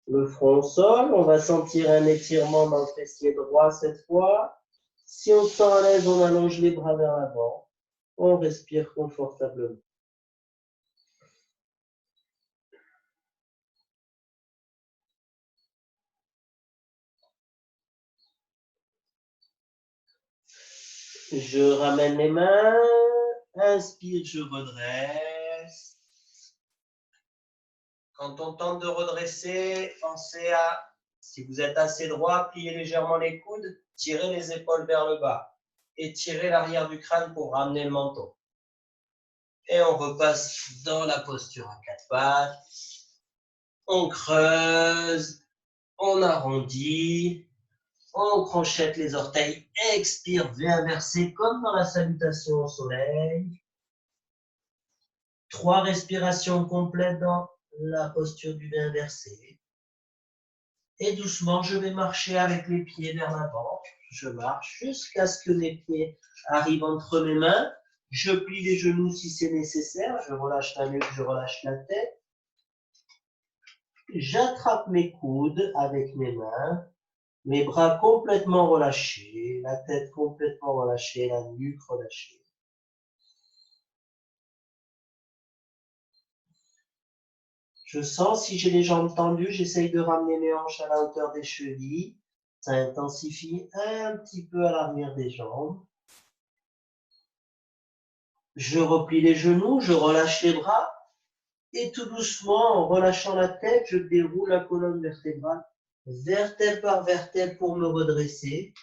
le front au sol. On va sentir un étirement dans le fessier droit cette fois. Si on se sent à l'aise, on allonge les bras vers l'avant. On respire confortablement. Je ramène les mains. Inspire, je redresse. Quand on tente de redresser, pensez à, si vous êtes assez droit, pliez légèrement les coudes, tirez les épaules vers le bas. Étirez l'arrière du crâne pour ramener le menton. Et on repasse dans la posture à quatre pattes. On creuse, on arrondit, on crochette les orteils, expire, V inversé comme dans la salutation au soleil. 3 respirations complètes dans la posture du V inversé. Et doucement, je vais marcher avec les pieds vers l'avant. Je marche jusqu'à ce que mes pieds arrivent entre mes mains. Je plie les genoux si c'est nécessaire. Je relâche la nuque, je relâche la tête. J'attrape mes coudes avec mes mains. Mes bras complètement relâchés. La tête complètement relâchée. La nuque relâchée. Je sens si j'ai les jambes tendues, j'essaye de ramener mes hanches à la hauteur des chevilles. Ça intensifie un petit peu à l'arrière des jambes. Je replie les genoux, je relâche les bras. Et tout doucement, en relâchant la tête, je déroule la colonne vertébrale, vertèbre par vertèbre pour me redresser.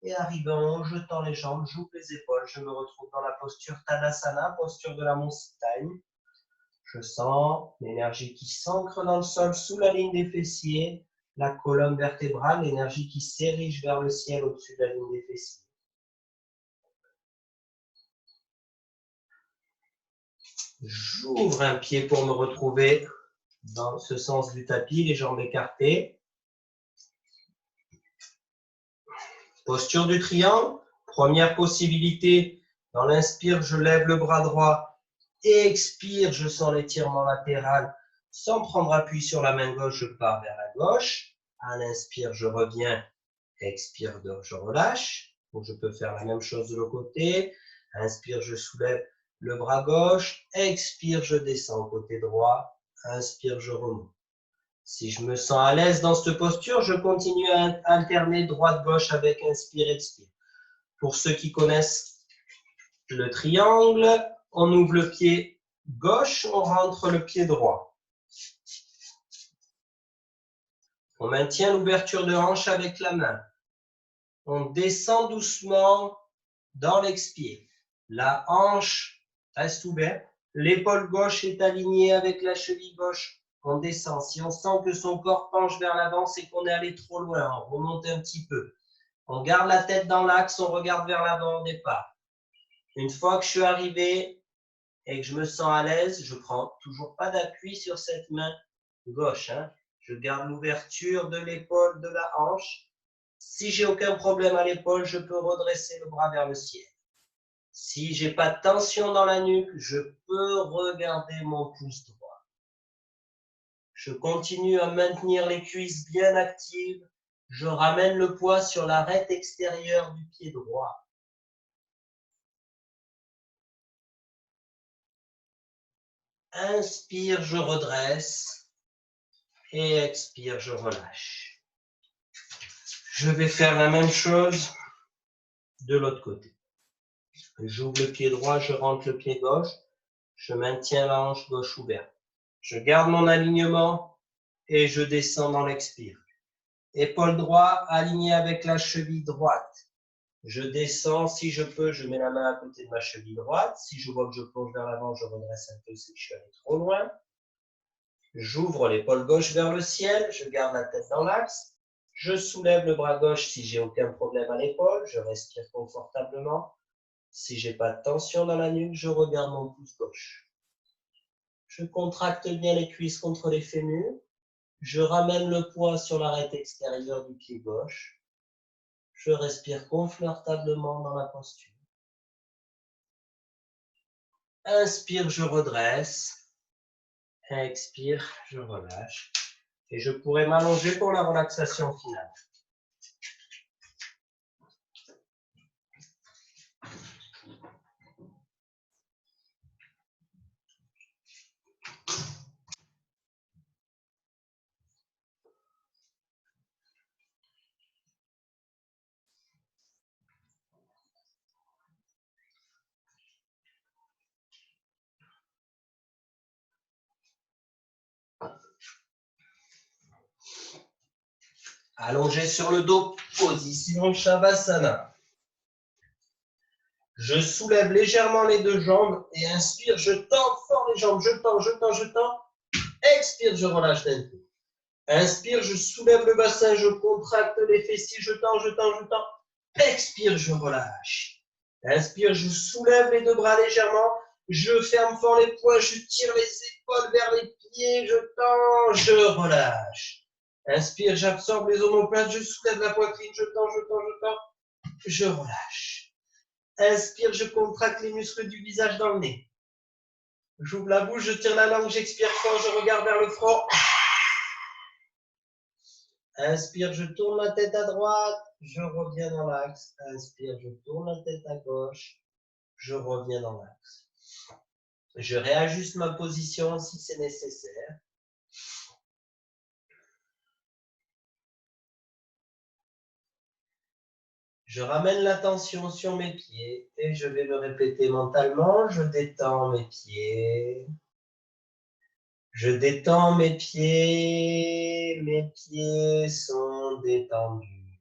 Et arrivant en haut, je tends les jambes, j'ouvre les épaules. Je me retrouve dans la posture Tadasana, posture de la montagne. Je sens l'énergie qui s'ancre dans le sol sous la ligne des fessiers, la colonne vertébrale, l'énergie qui s'érige vers le ciel au-dessus de la ligne des fessiers. J'ouvre un pied pour me retrouver dans ce sens du tapis, les jambes écartées. Posture du triangle. Première possibilité, dans l'inspire, je lève le bras droit. Expire, je sens l'étirement latéral. Sans prendre appui sur la main gauche, je pars vers la gauche. À l'inspire, je reviens. Expire, je relâche. Donc, je peux faire la même chose de l'autre côté. Inspire, je soulève le bras gauche. Expire, je descends au côté droit. Inspire, je remonte. Si je me sens à l'aise dans cette posture, je continue à alterner droite-gauche avec inspire-expire. Pour ceux qui connaissent le triangle, on ouvre le pied gauche, on rentre le pied droit. On maintient l'ouverture de hanche avec la main. On descend doucement dans l'expire. La hanche reste ouverte. L'épaule gauche est alignée avec la cheville gauche. On descend. Si on sent que son corps penche vers l'avant, c'est qu'on est allé trop loin. On remonte un petit peu. On garde la tête dans l'axe, on regarde vers l'avant au départ. Une fois que je suis arrivé et que je me sens à l'aise, je prends toujours pas d'appui sur cette main gauche. Je garde l'ouverture de l'épaule, de la hanche. Si j'ai aucun problème à l'épaule, je peux redresser le bras vers le ciel. Si j'ai pas de tension dans la nuque, je peux regarder mon pouce droit. Je continue à maintenir les cuisses bien actives. Je ramène le poids sur l'arête extérieure du pied droit. Inspire, je redresse. Et expire, je relâche. Je vais faire la même chose de l'autre côté. J'ouvre le pied droit, je rentre le pied gauche. Je maintiens la hanche gauche ouverte. Je garde mon alignement et je descends dans l'expire. Épaule droite alignée avec la cheville droite. Je descends, si je peux, je mets la main à côté de ma cheville droite. Si je vois que je plonge vers l'avant, je redresse un peu si je suis allé trop loin. J'ouvre l'épaule gauche vers le ciel, je garde la tête dans l'axe. Je soulève le bras gauche si j'ai aucun problème à l'épaule, je respire confortablement. Si j'ai pas de tension dans la nuque, je regarde mon pouce gauche. Je contracte bien les cuisses contre les fémurs. Je ramène le poids sur l'arête extérieure du pied gauche. Je respire confortablement dans la posture. Inspire, je redresse. Expire, je relâche. Et je pourrais m'allonger pour la relaxation finale. Allongé sur le dos, position Shavasana. Je soulève légèrement les deux jambes et inspire, je tends fort les jambes, je tends. Expire, je relâche d'un coup. Inspire, je soulève le bassin, je contracte les fessiers, je tends. Expire, je relâche. Inspire, je soulève les deux bras légèrement, je ferme fort les poings, je tire les épaules vers les pieds, je tends, je relâche. Inspire, j'absorbe les omoplates, je soulève la poitrine, je tends, je relâche. Inspire, je contracte les muscles du visage dans le nez. J'ouvre la bouche, je tire la langue, j'expire fort, je regarde vers le front. Inspire, je tourne la tête à droite, je reviens dans l'axe. Inspire, je tourne la tête à gauche, je reviens dans l'axe. Je réajuste ma position si c'est nécessaire. Je ramène l'attention sur mes pieds et je vais me répéter mentalement. Je détends mes pieds. Je détends mes pieds sont détendus.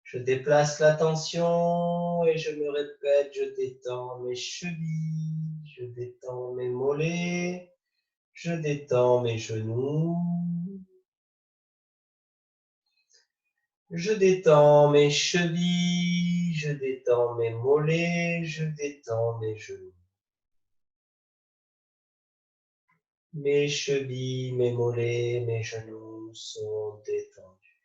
Je déplace l'attention et je me répète, je détends mes chevilles, je détends mes mollets, je détends mes genoux. Je détends mes chevilles, je détends mes mollets, je détends mes genoux. Mes chevilles, mes mollets, mes genoux sont détendus.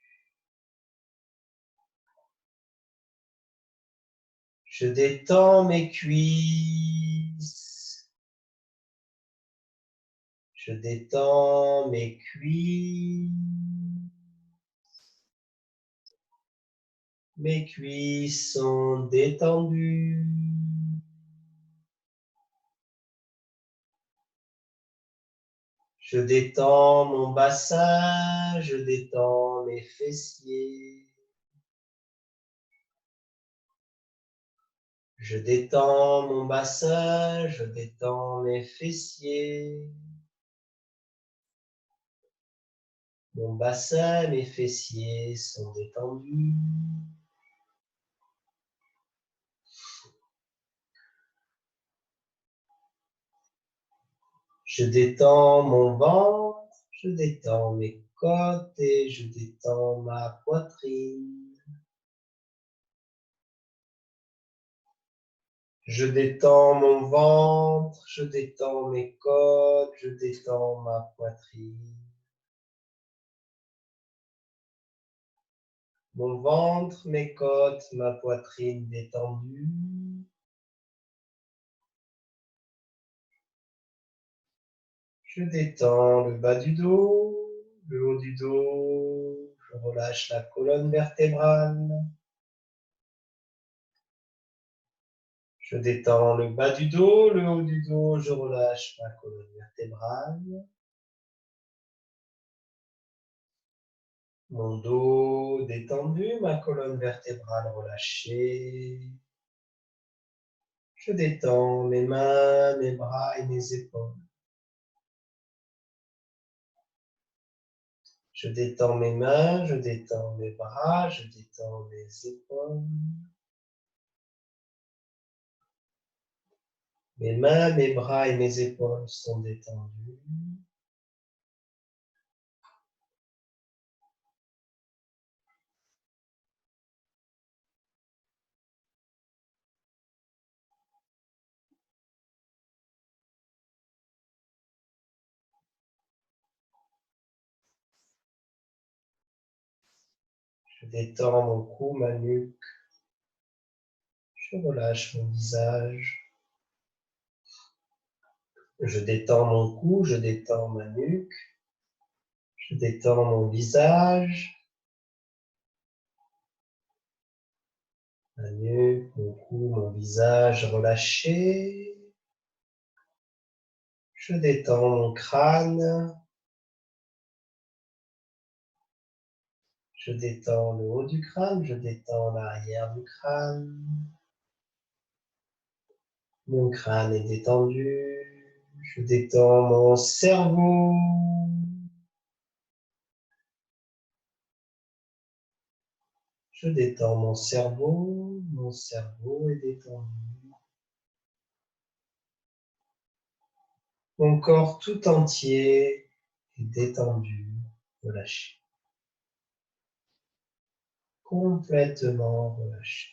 Je détends mes cuisses. Je détends mes cuisses. Mes cuisses sont détendues. Je détends mon bassin, je détends mes fessiers. Je détends mon bassin, je détends mes fessiers. Mon bassin, mes fessiers sont détendus. Je détends mon ventre, je détends mes côtes et je détends ma poitrine. Je détends mon ventre, je détends mes côtes, je détends ma poitrine. Mon ventre, mes côtes, ma poitrine détendue. Je détends le bas du dos, le haut du dos. Je relâche la colonne vertébrale. Je détends le bas du dos, le haut du dos. Je relâche la colonne vertébrale. Mon dos détendu, ma colonne vertébrale relâchée. Je détends mes mains, mes bras et mes épaules. Je détends mes mains, je détends mes bras, je détends mes épaules. Mes mains, mes bras et mes épaules sont détendus. Je détends mon cou, ma nuque. Je relâche mon visage. Je détends mon cou, je détends ma nuque. Je détends mon visage. Ma nuque, mon cou, mon visage relâché. Je détends mon crâne. Je détends le haut du crâne, je détends l'arrière du crâne. Mon crâne est détendu. Je détends mon cerveau. Je détends mon cerveau est détendu. Mon corps tout entier est détendu, relâché. Complètement relâché.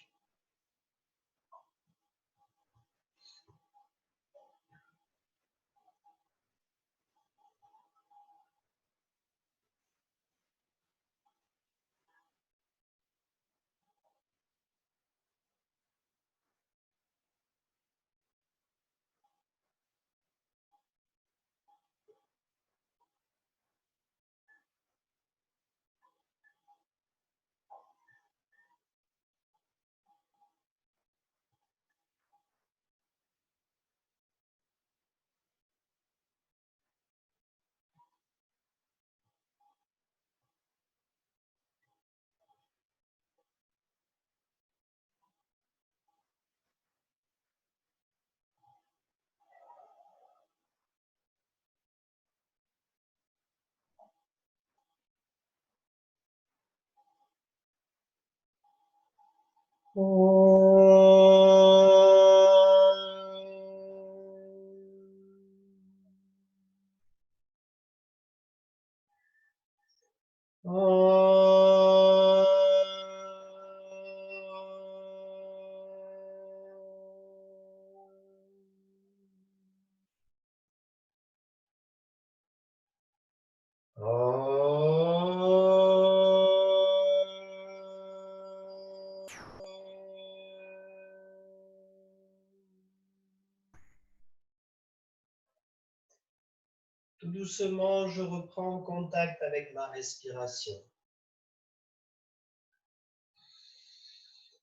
Tout doucement, je reprends contact avec ma respiration.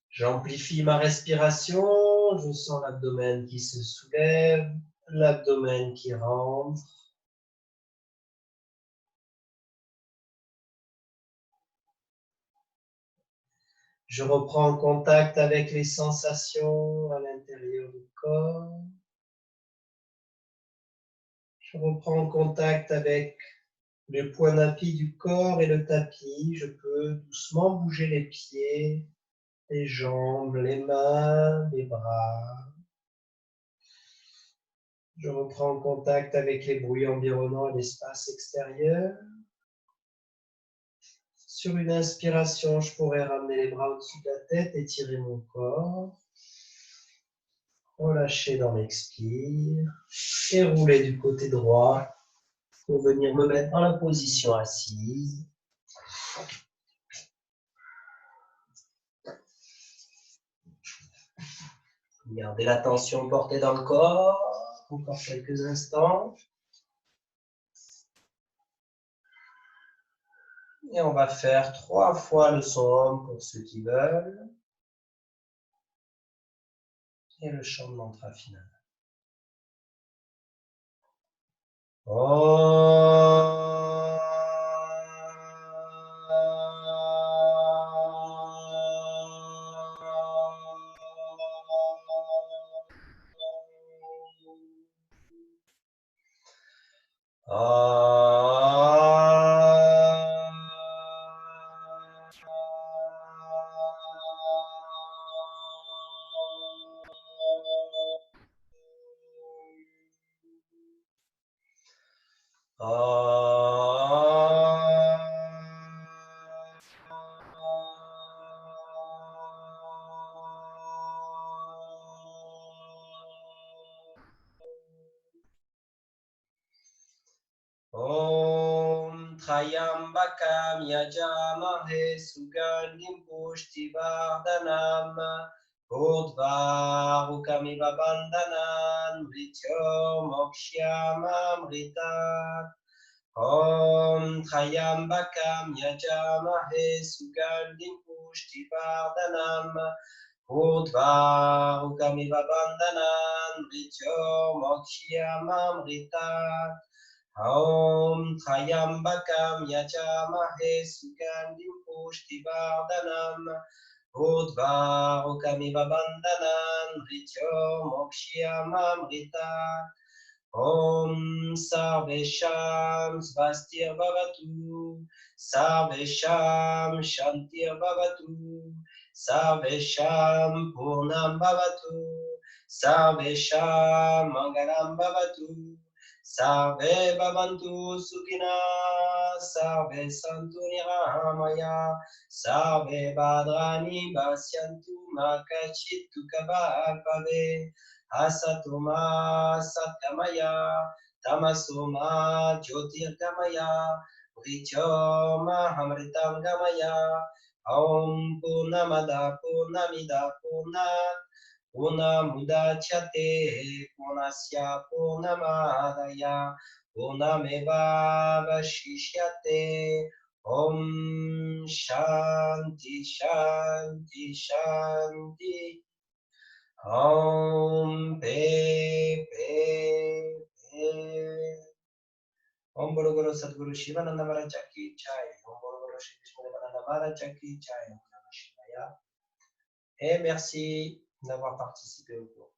J'amplifie ma respiration, je sens l'abdomen qui se soulève, l'abdomen qui rentre. Je reprends contact avec les sensations à l'intérieur du corps. Je reprends contact avec les points d'appui du corps et le tapis. Je peux doucement bouger les pieds, les jambes, les mains, les bras. Je reprends contact avec les bruits environnants et l'espace extérieur. Sur une inspiration, je pourrais ramener les bras au-dessus de la tête, étirer mon corps. Relâcher dans l'expire et rouler du côté droit pour venir me mettre dans la position assise. Gardez l'attention portée dans le corps, encore quelques instants. Et on va faire 3 fois le son pour ceux qui veulent. Et le chant de mantra final. Om Trayambakam Yajamahe Sugandhim Pushtivardhanam Urdhvarukamiva Bandhanan Mrityo Mokshyamamritat. Om Trayambakam Yajamahe Sugandhim Pushtivardhanam Urdhvarukamiva Bandhanan Mrityo Mokshyamamritat. Om Trayambakam Yajamahe Sugandhim Pushtivardhanam Urdhvarukamiva Bandhanan Mrityo Mokshyamamritat. Om Sarvesham Svastir Bhavatu Sarvesham Shantir Bhavatu Sarvesham Purnam Bhavatu Sarvesham Mangalam Bhavatu Sarve Bhavantu Sukhina Sarve Santu Nirahamaya Sarve Bhadrani Pasyantu Makachit Tukabhave Asatoma Satkamaya Tamasoma Jyotirgamaya Vrityoma Hamritam Gamaya Om Purnamada Purnamida Purnamudachyate Purnasya Purnamadaya Purnameva Vashishyate. Om Shanti Shanti Shanti. Om Pe. Om Bolo Guru Sadguru Shivananda Maharaj Ki Jai. Om Bolo Guru Shri Vishnu Maharaj Ki Jai. Om Namah Shivaya. Et merci d'avoir participé au cours.